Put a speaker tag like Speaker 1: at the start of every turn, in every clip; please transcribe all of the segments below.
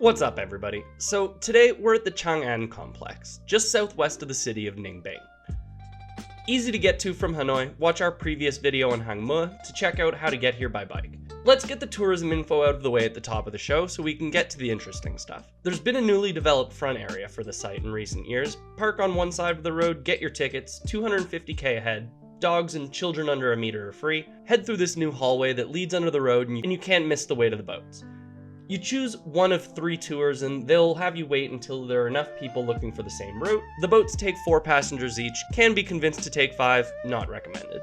Speaker 1: What's up, everybody? So today we're at the Trang An Complex, just southwest of the city of Ninh Binh. Easy to get to from Hanoi. Watch our previous video on Hang Mua to check out how to get here by bike. Let's get the tourism info out of the way at the top of the show so we can get to the interesting stuff. There's been a newly developed front area for the site in recent years. Park on one side of the road, get your tickets, 250k a head. Dogs and children under a meter are free. Head through this new hallway that leads under the road and you can't miss the way to the boats. You choose one of 3 tours and they'll have you wait until there are enough people looking for the same route. The boats take 4 passengers each, can be convinced to take 5, not recommended.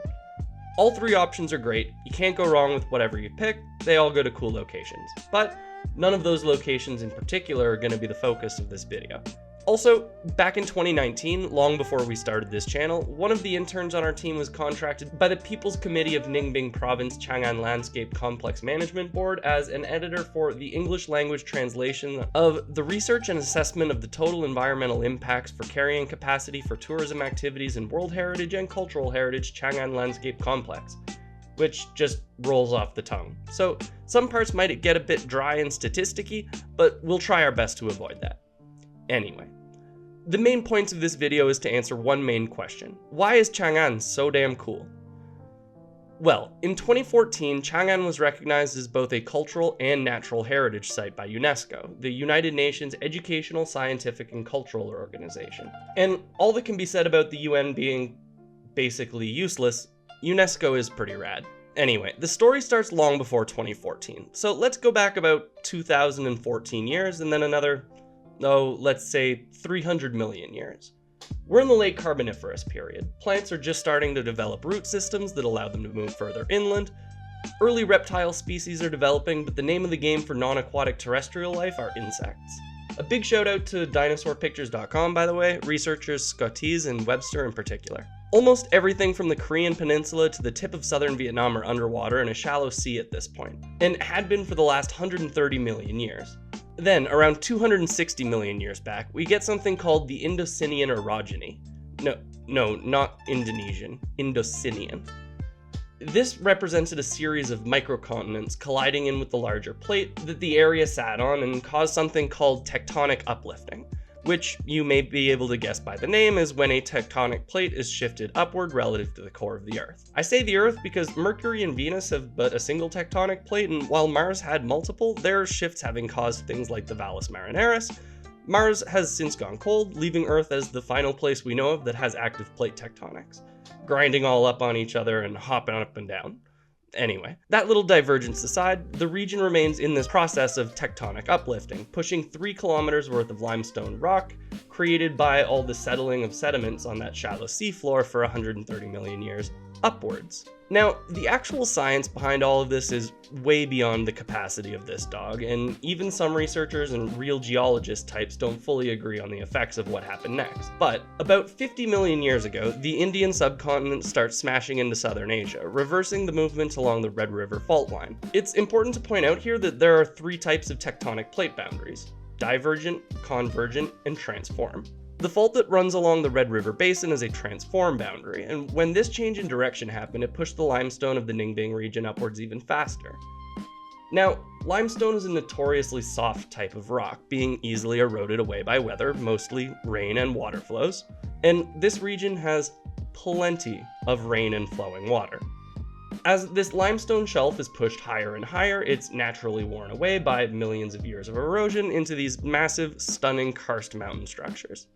Speaker 1: All 3 options are great, you can't go wrong with whatever you pick, they all go to cool locations. But none of those locations in particular are going to be the focus of this video. Also, back in 2019, long before we started this channel, one of the interns on our team was contracted by the People's Committee of Ninh Binh Province Trang An Landscape Complex Management Board as an editor for the English language translation of the research and assessment of the total environmental impacts for carrying capacity for tourism activities in World Heritage and Cultural Heritage Trang An Landscape Complex, which just rolls off the tongue. So some parts might get a bit dry and statisticky, but we'll try our best to avoid that. Anyway, the main points of this video is to answer one main question. Why is Trang An so damn cool? Well, in 2014, Trang An was recognized as both a cultural and natural heritage site by UNESCO, the United Nations Educational, Scientific, and Cultural Organization. And all that can be said about the UN being basically useless, UNESCO is pretty rad. Anyway, the story starts long before 2014, so let's go back about 2014 years and then another, let's say 300 million years. We're in the late Carboniferous period. Plants are just starting to develop root systems that allow them to move further inland. Early reptile species are developing, but the name of the game for non-aquatic terrestrial life are insects. A big shout out to dinosaurpictures.com, by the way, researchers Scotese and Webster in particular. Almost everything from the Korean peninsula to the tip of southern Vietnam are underwater in a shallow sea at this point, and had been for the last 130 million years. Then, around 260 million years back, we get something called the Indocinian orogeny. No, not Indonesian, Indocinian. This represented a series of microcontinents colliding in with the larger plate that the area sat on and caused something called tectonic uplifting, which you may be able to guess by the name is when a tectonic plate is shifted upward relative to the core of the Earth. I say the Earth because Mercury and Venus have but a single tectonic plate, and while Mars had multiple, their shifts having caused things like the Valles Marineris, Mars has since gone cold, leaving Earth as the final place we know of that has active plate tectonics, grinding all up on each other and hopping up and down. Anyway, that little divergence aside, the region remains in this process of tectonic uplifting, pushing 3 kilometers worth of limestone rock created by all the settling of sediments on that shallow seafloor for 130 million years upwards. Now, the actual science behind all of this is way beyond the capacity of this dog, and even some researchers and real geologist types don't fully agree on the effects of what happened next. But about 50 million years ago, the Indian subcontinent starts smashing into southern Asia, reversing the movement along the Red River fault line. It's important to point out here that there are 3 types of tectonic plate boundaries: divergent, convergent, and transform. The fault that runs along the Red River Basin is a transform boundary, and when this change in direction happened, it pushed the limestone of the Ninh Binh region upwards even faster. Now, limestone is a notoriously soft type of rock, being easily eroded away by weather, mostly rain and water flows, and this region has plenty of rain and flowing water. As this limestone shelf is pushed higher and higher, it's naturally worn away by millions of years of erosion into these massive, stunning karst mountain structures.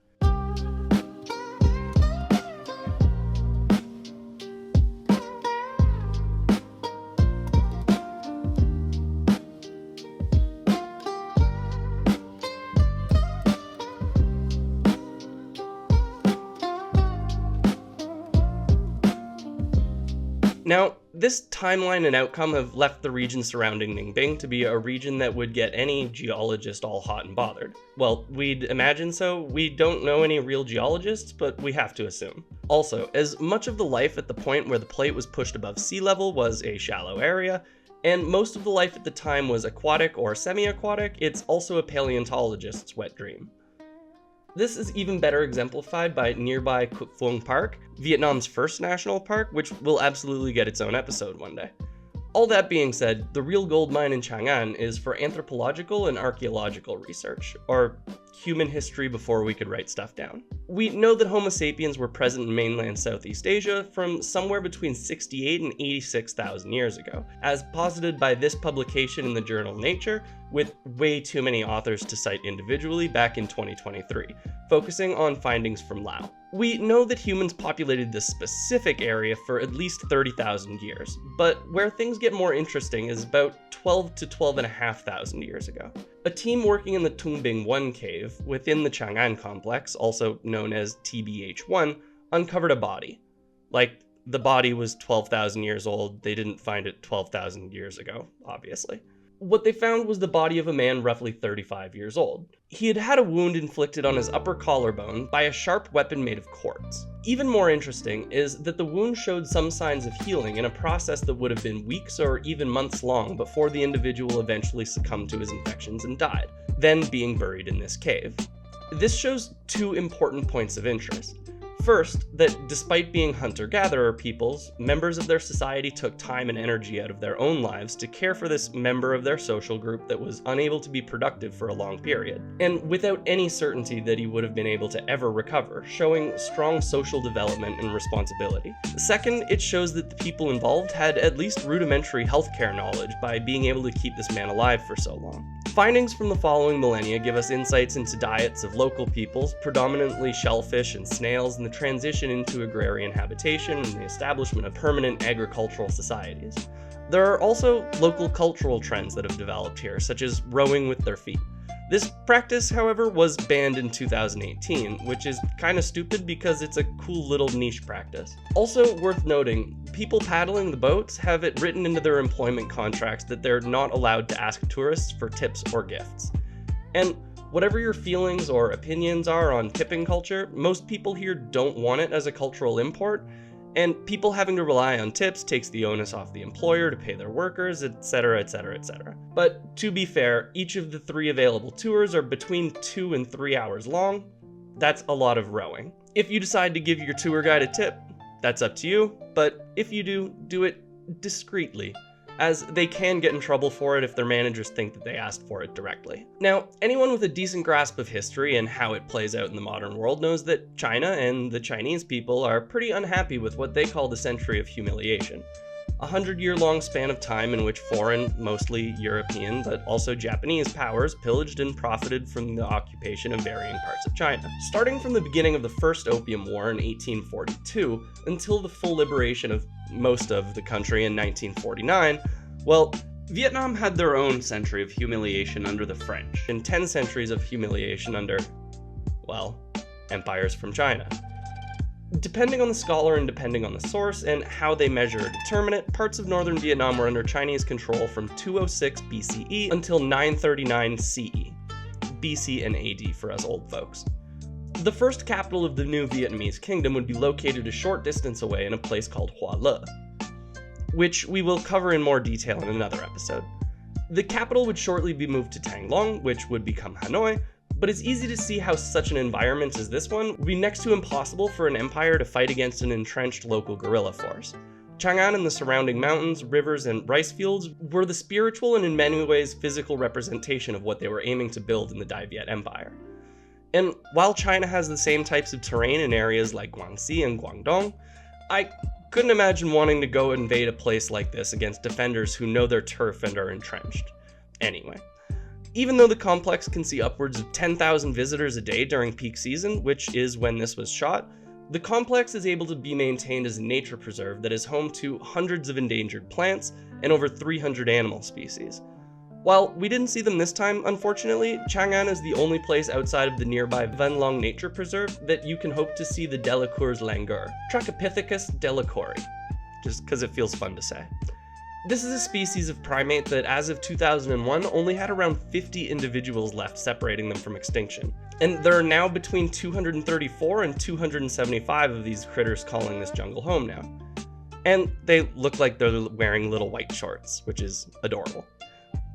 Speaker 1: Now, this timeline and outcome have left the region surrounding Ninh Binh to be a region that would get any geologist all hot and bothered. Well, we'd imagine so. We don't know any real geologists, but we have to assume. Also, as much of the life at the point where the plate was pushed above sea level was a shallow area, and most of the life at the time was aquatic or semi-aquatic, it's also a paleontologist's wet dream. This is even better exemplified by nearby Cuc Phuong Park, Vietnam's first national park, which will absolutely get its own episode one day. All that being said, the real gold mine in Chang'an is for anthropological and archaeological research, or human history before we could write stuff down. We know that Homo sapiens were present in mainland Southeast Asia from somewhere between 68 and 86,000 years ago, as posited by this publication in the journal Nature, with way too many authors to cite individually back in 2023, focusing on findings from Laos. We know that humans populated this specific area for at least 30,000 years, but where things get more interesting is about 12 to 12,500 years ago. A team working in the Tungbing 1 cave within the Chang'an Complex, also known as TBH1, uncovered a body. Like, the body was 12,000 years old, they didn't find it 12,000 years ago, obviously. What they found was the body of a man roughly 35 years old. He had had a wound inflicted on his upper collarbone by a sharp weapon made of quartz. Even more interesting is that the wound showed some signs of healing in a process that would have been weeks or even months long before the individual eventually succumbed to his infections and died, then being buried in this cave. This shows two important points of interest. First, that despite being hunter-gatherer peoples, members of their society took time and energy out of their own lives to care for this member of their social group that was unable to be productive for a long period, and without any certainty that he would have been able to ever recover, showing strong social development and responsibility. Second, it shows that the people involved had at least rudimentary healthcare knowledge by being able to keep this man alive for so long. Findings from the following millennia give us insights into diets of local peoples, predominantly shellfish and snails, and the transition into agrarian habitation and the establishment of permanent agricultural societies. There are also local cultural trends that have developed here, such as rowing with their feet. This practice, however, was banned in 2018, which is kinda stupid because it's a cool little niche practice. Also worth noting, people paddling the boats have it written into their employment contracts that they're not allowed to ask tourists for tips or gifts. And whatever your feelings or opinions are on tipping culture, most people here don't want it as a cultural import, and people having to rely on tips takes the onus off the employer to pay their workers, etc, etc, etc. But to be fair, each of the 3 available tours are between 2 and 3 hours long. That's a lot of rowing. If you decide to give your tour guide a tip, that's up to you, but if you do it discreetly, as they can get in trouble for it if their managers think that they asked for it directly. Now, anyone with a decent grasp of history and how it plays out in the modern world knows that China and the Chinese people are pretty unhappy with what they call the century of humiliation. A 100-year-long span of time in which foreign, mostly European, but also Japanese powers pillaged and profited from the occupation of varying parts of China. Starting from the beginning of the First Opium War in 1842 until the full liberation of most of the country in 1949, well, Vietnam had their own century of humiliation under the French, and 10 centuries of humiliation under, well, empires from China. Depending on the scholar and depending on the source and how they measure or determine it, parts of northern Vietnam were under Chinese control from 206 BCE until 939 CE. BC and AD for us old folks. The first capital of the new Vietnamese kingdom would be located a short distance away in a place called Hoa Le, which we will cover in more detail in another episode. The capital would shortly be moved to Thang Long, which would become Hanoi, but it's easy to see how such an environment as this one would be next to impossible for an empire to fight against an entrenched local guerrilla force. Chang'an and the surrounding mountains, rivers, and rice fields were the spiritual and in many ways physical representation of what they were aiming to build in the Dai Viet Empire. And while China has the same types of terrain in areas like Guangxi and Guangdong, I couldn't imagine wanting to go invade a place like this against defenders who know their turf and are entrenched. Anyway, even though the complex can see upwards of 10,000 visitors a day during peak season, which is when this was shot, the complex is able to be maintained as a nature preserve that is home to hundreds of endangered plants and over 300 animal species. While we didn't see them this time, unfortunately, Chang'an is the only place outside of the nearby Van Long Nature Preserve that you can hope to see the Delacour's langur, Trachypithecus delacouri, just because it feels fun to say. This is a species of primate that, as of 2001, only had around 50 individuals left separating them from extinction. And there are now between 234 and 275 of these critters calling this jungle home now. And they look like they're wearing little white shorts, which is adorable.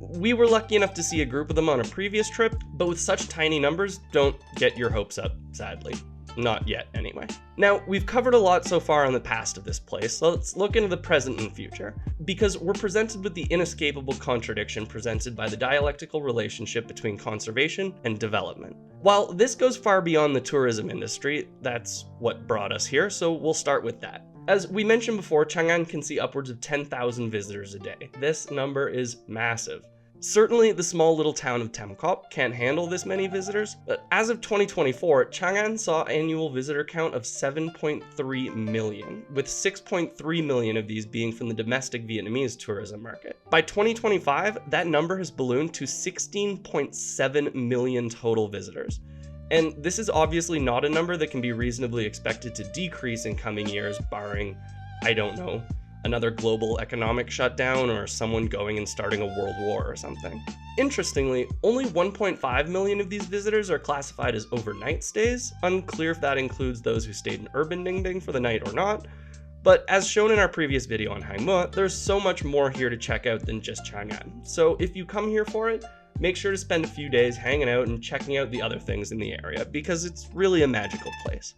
Speaker 1: We were lucky enough to see a group of them on a previous trip, but with such tiny numbers, don't get your hopes up, sadly. not yet anyway. Now, we've covered a lot so far on the past of this place, so let's look into the present and future, because we're presented with the inescapable contradiction presented by the dialectical relationship between conservation and development. While this goes far beyond the tourism industry, that's what brought us here, so we'll start with that. As we mentioned before, Chang'an can see upwards of 10,000 visitors a day. This number is massive. Certainly, the small little town of Temkop can't handle this many visitors, but as of 2024, Chang'an saw annual visitor count of 7.3 million, with 6.3 million of these being from the domestic Vietnamese tourism market. By 2025, that number has ballooned to 16.7 million total visitors. And this is obviously not a number that can be reasonably expected to decrease in coming years, barring, I don't know, another global economic shutdown or someone going and starting a world war or something. Interestingly, only 1.5 million of these visitors are classified as overnight stays, unclear if that includes those who stayed in urban Ninh Binh for the night or not, but as shown in our previous video on Hang Mo, there's so much more here to check out than just Chang'an. So if you come here for it, make sure to spend a few days hanging out and checking out the other things in the area, because it's really a magical place.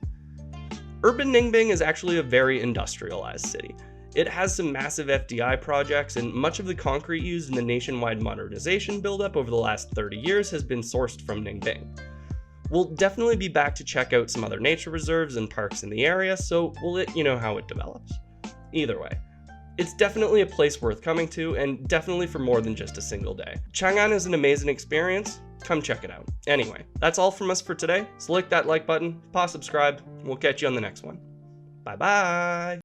Speaker 1: Urban Ninh Binh is actually a very industrialized city. It has some massive FDI projects, and much of the concrete used in the nationwide modernization buildup over the last 30 years has been sourced from Ninh Binh. We'll definitely be back to check out some other nature reserves and parks in the area, so we'll let you know how it develops. Either way, it's definitely a place worth coming to, and definitely for more than just a single day. Chang'an is an amazing experience. Come check it out. Anyway, that's all from us for today, so click that like button, subscribe, and we'll catch you on the next one. Bye bye!